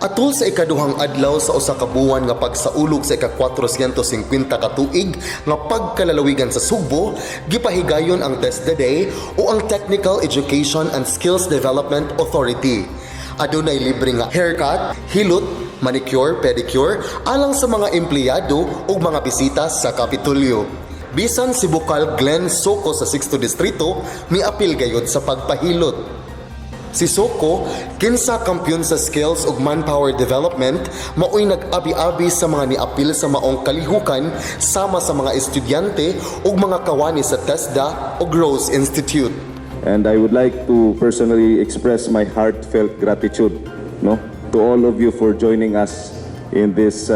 Atol sa ikaduhang adlaw sa usa ka buwan nga pagsaulog sa ika-450 ka tuig nga pagkalalawigan sa Sugbo, gipahigayon ang TESDA Day o ang Technical Education and Skills Development Authority. Adunay libre nga haircut, hilot, manicure, pedicure alang sa mga empleyado o mga bisita sa Kapitolyo. Bisan si Bukal Glenn Soco sa 6th Distrito, miapil gayud sa pagpahilot. Si Soco, kinsa kampyon sa skills ug manpower development, maoy nag-abi-abi sa mga niapil sa maong kalihukan sama sa mga estudyante ug mga kawani sa TESDA ug Rose Institute. And I would like to personally express my heartfelt gratitude, to all of you for joining us in this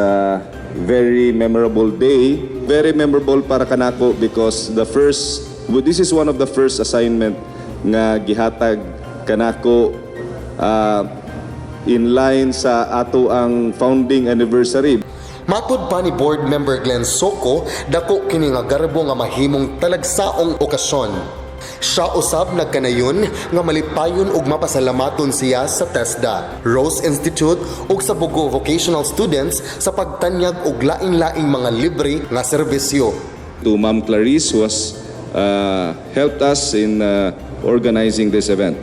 very memorable day. Very memorable para kanako because this is one of the first assignment nga gihatag kanako in line sa ato ang founding anniversary. Matud pa ni board member Glenn Soco, dako kini nga garbo nga mahimong talagsaong okasyon. Siya usab nagkanayon nga malipayon ug mapasalamaton siya sa TESDA, Rose Institute ug sa Bugo Vocational Students sa pagtanyag og laing-laing mga libre nga serbisyo. To Ma'am Clarice who has helped us in organizing this event,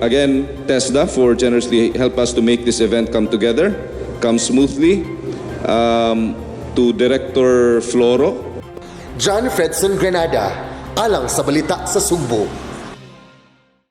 again, TESDA for generously help us to make this event come smoothly. To Director Floro, John Fredson Grenada, alang sa balita sa Sugbo.